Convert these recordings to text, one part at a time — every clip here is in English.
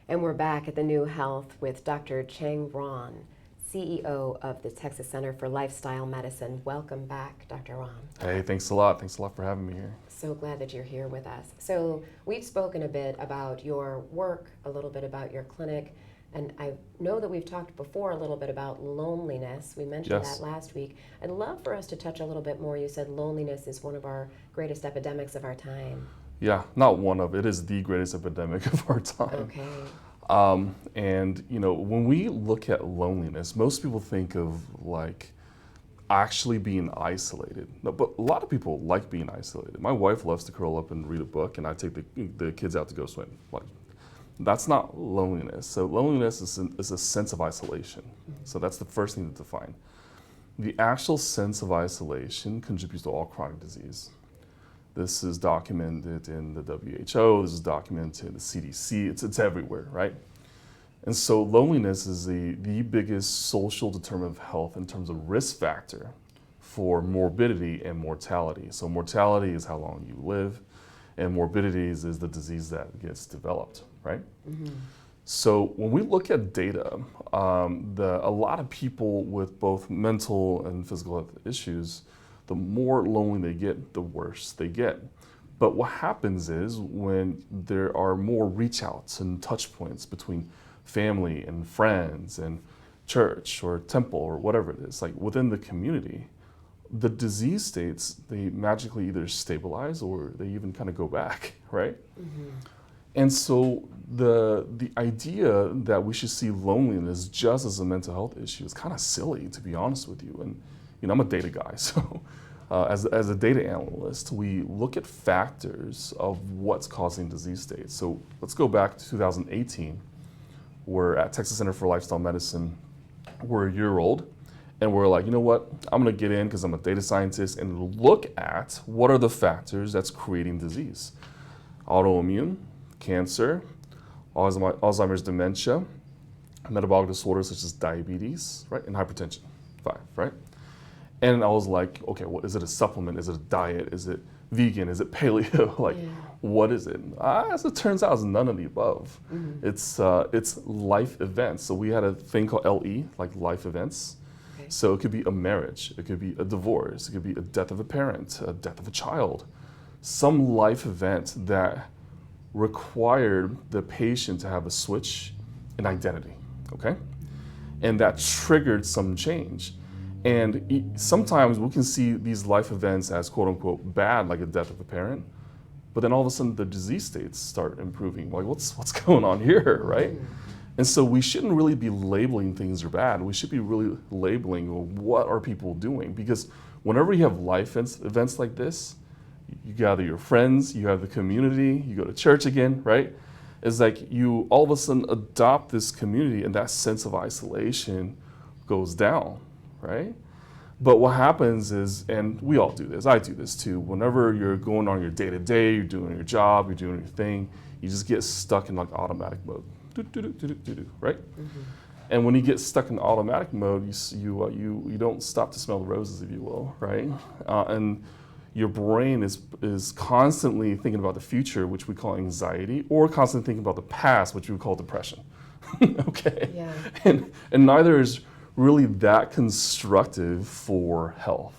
And we're back at the New Health with Dr. Cheng Ruan, CEO of the Texas Center for Lifestyle Medicine. Welcome back, Dr. Ruan. Hey, thanks a lot. Thanks a lot for having me here. So glad that you're here with us. So we've spoken a bit about your work, a little bit about your clinic, and I know that we've talked before a little bit about loneliness. We mentioned Yes. that last week. I'd love for us to touch a little bit more. You said loneliness is one of our greatest epidemics of our time. Yeah, not one of, it is the greatest epidemic of our time. Okay. And you know, when we look at loneliness, most people think of like actually being isolated. No, but a lot of people like being isolated. My wife loves to curl up and read a book, and I take the kids out to go swim. Like, that's not loneliness. So loneliness is a sense of isolation. So that's the first thing to define. The actual sense of isolation contributes to all chronic disease. This is documented in the WHO, this is documented in the CDC, it's everywhere, right? And so loneliness is the biggest social determinant of health in terms of risk factor for morbidity and mortality. So mortality is how long you live, and morbidity is the disease that gets developed, right? Mm-hmm. So when we look at data, a lot of people with both mental and physical health issues, the more lonely they get, the worse they get. But what happens is when there are more reach outs and touch points between family and friends and church or temple or whatever it is, like within the community, the disease states, they magically either stabilize or they even kind of go back, right? Mm-hmm. And so the idea that we should see loneliness just as a mental health issue is kind of silly, to be honest with you. And you know, I'm a data guy, so as a data analyst, we look at factors of what's causing disease states. So let's go back to 2018. We're at Texas Center for Lifestyle Medicine. We're a year old, and we're like, you know what? I'm gonna get in because I'm a data scientist and look at what are the factors that's creating disease. Autoimmune, cancer, Alzheimer's dementia, metabolic disorders such as diabetes, right, and hypertension, 5, right? And I was like, okay, what is it? A supplement? Is it a diet? Is it vegan? Is it paleo? Like, yeah. What is it? As it turns out, it's none of the above. Mm-hmm. It's life events. So we had a thing called LE, like life events. Okay. So it could be a marriage, it could be a divorce, it could be a death of a parent, a death of a child, some life event that required the patient to have a switch in identity, okay? And that triggered some change. And sometimes we can see these life events as quote unquote bad, like a death of a parent, but then all of a sudden the disease states start improving. Like what's going on here, right? And so we shouldn't really be labeling things are bad. We should be really labeling, well, what are people doing? Because whenever you have life events like this, you gather your friends, you have the community, you go to church again, right? It's like you all of a sudden adopt this community and that sense of isolation goes down. Right? But what happens is, and we all do this, I do this too, whenever you're going on your day-to-day, you're doing your job, you're doing your thing, you just get stuck in like automatic mode, right? Mm-hmm. And when you get stuck in automatic mode, you don't stop to smell the roses, if you will, right? And your brain is constantly thinking about the future, which we call anxiety, or constantly thinking about the past, which we call depression, okay? Yeah. And neither is really that constructive for health.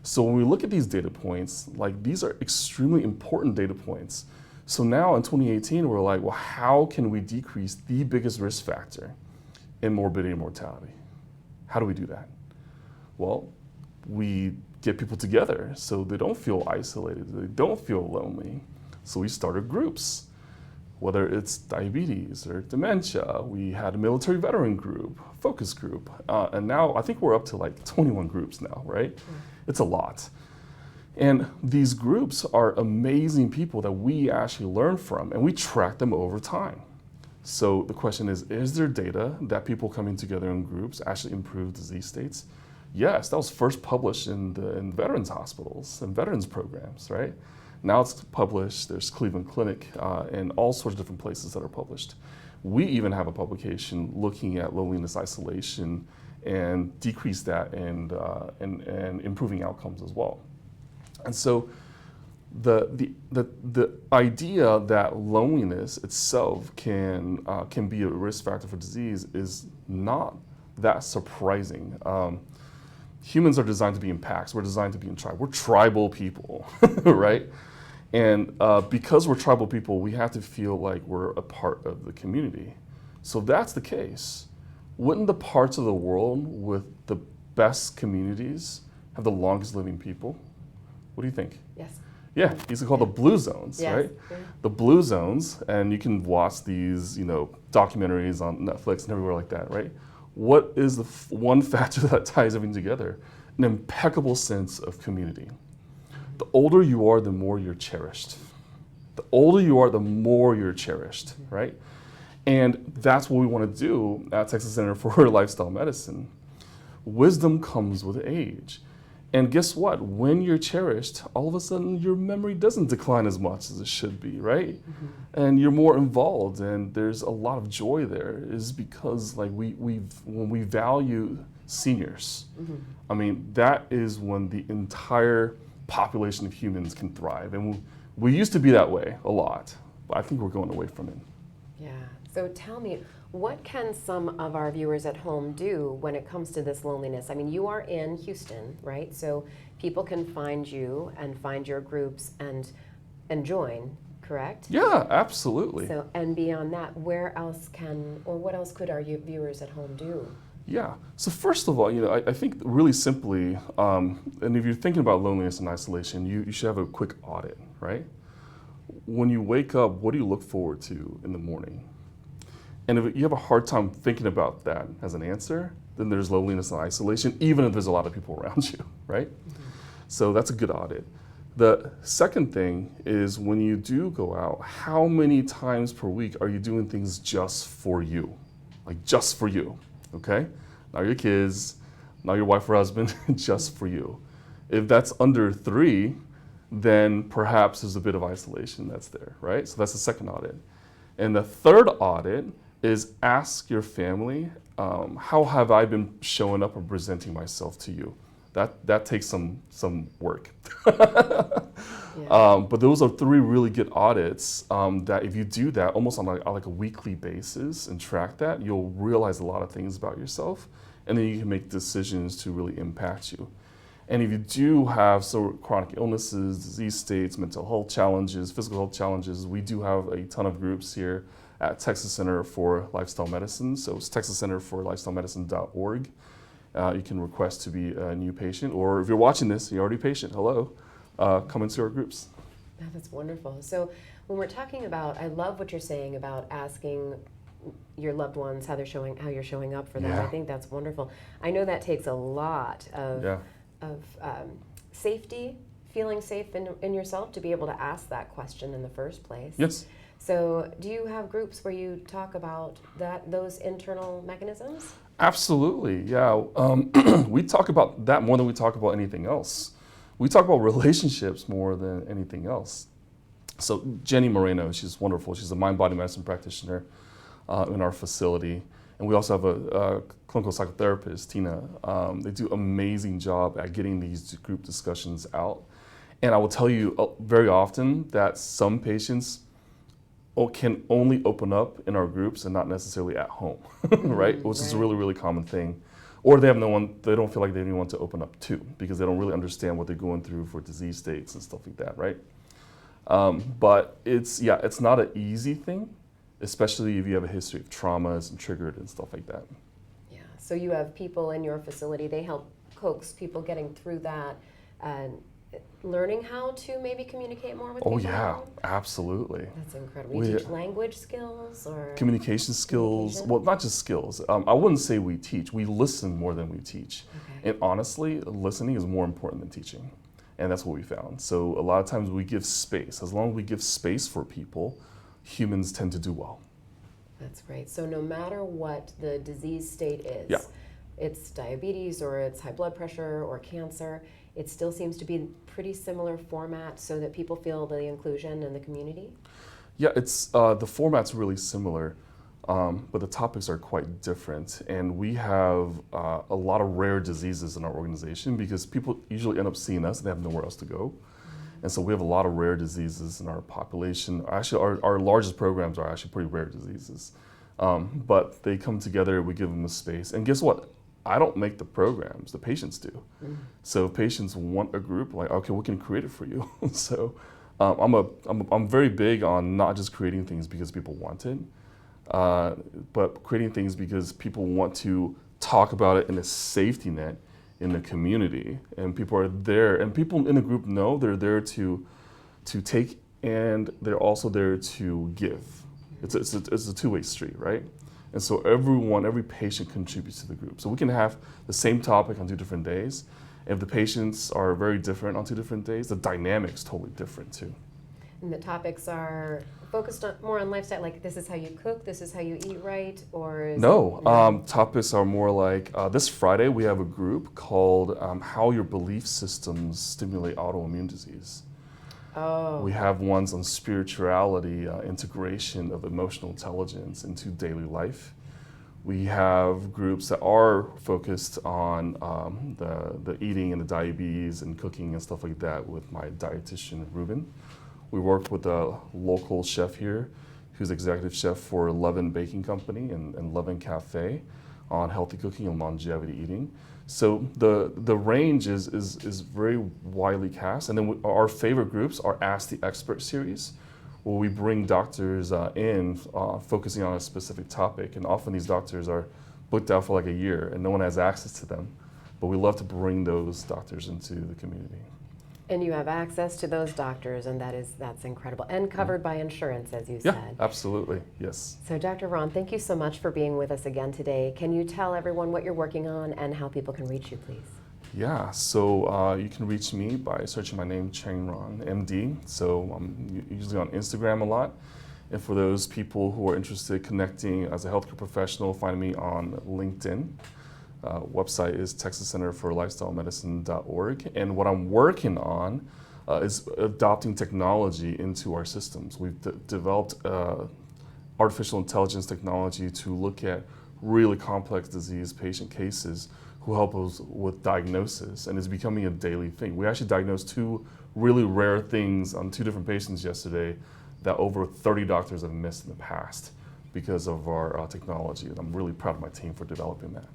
So when we look at these data points, like these are extremely important data points. So now in 2018, we're like, well, how can we decrease the biggest risk factor in morbidity and mortality? How do we do that? Well, we get people together so they don't feel isolated, they don't feel lonely. So we started groups. Whether it's diabetes or dementia, we had a military veteran group, focus group, and now I think we're up to like 21 groups now, right? It's a lot. And these groups are amazing people that we actually learn from, and we track them over time. So the question is there data that people coming together in groups actually improve disease states? Yes, that was first published in veterans hospitals and veterans programs, right? Now it's published, there's Cleveland Clinic, and all sorts of different places that are published. We even have a publication looking at loneliness isolation and decrease that and improving outcomes as well. And so the idea that loneliness itself can be a risk factor for disease is not that surprising. Humans are designed to be in packs. We're designed to be in tribe. We're tribal people, right? And because we're tribal people, we have to feel like we're a part of the community. So if that's the case, wouldn't the parts of the world with the best communities have the longest living people? What do you think? Yes. Yeah, these are called the blue zones, Yes. right? Yeah. The blue zones, and you can watch these, documentaries on Netflix and everywhere like that, right? What is the one factor that ties everything together? An impeccable sense of community. The older you are, the more you're cherished. The older you are, the more you're cherished, right? And that's what we want to do at Texas Center for Lifestyle Medicine. Wisdom comes with age. And guess what? When you're cherished, all of a sudden your memory doesn't decline as much as it should be, right? Mm-hmm. And you're more involved, and there's a lot of joy there. Is because when we value seniors, mm-hmm. I mean, that is when the entire population of humans can thrive. And we used to be that way a lot, but I think we're going away from it. Yeah. So tell me, what can some of our viewers at home do when it comes to this loneliness? I mean, you are in Houston, right? So people can find you and find your groups and join, correct? Yeah, absolutely. So, and beyond that, what else could our viewers at home do? Yeah. So first of all, I think really simply, and if you're thinking about loneliness and isolation, you should have a quick audit, right? When you wake up, what do you look forward to in the morning? And if you have a hard time thinking about that as an answer, then there's loneliness and isolation, even if there's a lot of people around you, right? Mm-hmm. So that's a good audit. The second thing is when you do go out, how many times per week are you doing things just for you? Like just for you, okay? Not your kids, not your wife or husband, just for you. If that's under 3, then perhaps there's a bit of isolation that's there, right? So that's the second audit. And the third audit is ask your family, how have I been showing up and presenting myself to you? That takes some work. Yeah. But those are 3 really good audits that if you do that almost on like a weekly basis and track that, you'll realize a lot of things about yourself, and then you can make decisions to really impact you. And if you do have chronic illnesses, disease states, mental health challenges, physical health challenges, we do have a ton of groups here at Texas Center for Lifestyle Medicine. So it's texascenterforlifestylemedicine.org. You can request to be a new patient, or if you're watching this, you're already a patient, hello, come into our groups. Yeah, that's wonderful. So when we're talking about, I love what you're saying about asking your loved ones how you're showing up for them. Yeah. I think that's wonderful. I know that takes a lot of safety, feeling safe in yourself to be able to ask that question in the first place. Yes. So do you have groups where you talk about those internal mechanisms? Absolutely, yeah. We talk about that more than we talk about anything else. We talk about relationships more than anything else. So Jenny Moreno, she's wonderful. She's a mind-body medicine practitioner in our facility. And we also have a clinical psychotherapist, Tina. They do an amazing job at getting these group discussions out. And I will tell you very often that some patients can only open up in our groups and not necessarily at home, right? Which is a really, really common thing. Or they don't feel like they have anyone to open up to because they don't really understand what they're going through for disease states and stuff like that, right? But it's not an easy thing, especially if you have a history of traumas and triggered and stuff like that. Yeah, so you have people in your facility, they help coax people getting through that and learning how to maybe communicate more with people. Oh yeah, absolutely. That's incredible. You teach language skills or? Communication skills, well, not just skills. I wouldn't say we teach, we listen more than we teach. Okay. And honestly, listening is more important than teaching. And that's what we found. So a lot of times we give space. As long as we give space for people, humans tend to do well. That's great. So no matter what the disease state is, yeah. It's diabetes or it's high blood pressure or cancer, it still seems to be pretty similar format so that people feel the inclusion in the community? Yeah, it's the format's really similar, but the topics are quite different. And we have a lot of rare diseases in our organization because people usually end up seeing us and they have nowhere else to go. And so we have a lot of rare diseases in our population. Actually, our largest programs are actually pretty rare diseases. But they come together, we give them a space. And guess what? I don't make the programs, the patients do. So if patients want a group, like, okay, we can create it for you. So I'm very big on not just creating things because people want it, but creating things because people want to talk about it in a safety net in the community. And people are there, and people in the group know they're there to take, and they're also there to give. It's a two-way street, right? And so every patient contributes to the group. So we can have the same topic on 2 different days. If the patients are very different on 2 different days, the dynamic's totally different too. And the topics are focused more on lifestyle, like this is how you cook, this is how you eat right, or is topics are more like, this Friday we have a group called How Your Belief Systems Stimulate Autoimmune Disease. Oh. We have ones on spirituality, integration of emotional intelligence into daily life. We have groups that are focused on the eating and the diabetes and cooking and stuff like that with my dietitian, Ruben. We work with a local chef here who's executive chef for Levin Baking Company and Levin Cafe on healthy cooking and longevity eating. So the range is very widely cast. And then our favorite groups are Ask the Expert series, where we bring doctors in focusing on a specific topic. And often these doctors are booked out for like a year and no one has access to them. But we love to bring those doctors into the community. And you have access to those doctors, and that's incredible. And covered by insurance, as you said. Yeah, absolutely, yes. So Dr. Ruan, thank you so much for being with us again today. Can you tell everyone what you're working on and how people can reach you, please? Yeah, so you can reach me by searching my name, Cheng Ruan, MD. So I'm usually on Instagram a lot. And for those people who are interested in connecting as a healthcare professional, find me on LinkedIn. Website is texascenterforlifestylemedicine.org. And what I'm working on is adopting technology into our systems. We've developed artificial intelligence technology to look at really complex disease patient cases who help us with diagnosis, and it's becoming a daily thing. We actually diagnosed 2 really rare things on 2 different patients yesterday that over 30 doctors have missed in the past because of our technology. And I'm really proud of my team for developing that.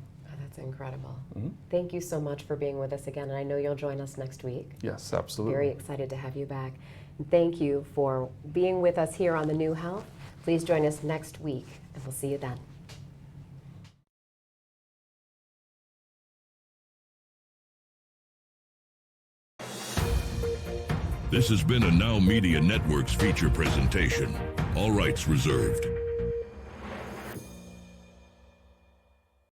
That's incredible. Thank you so much for being with us again, and I know you'll join us next week. Yes, absolutely. Very excited to have you back. And thank you for being with us here on The New Health. Please join us next week, and we'll see you then. This has been a Now Media Networks feature presentation. All rights reserved.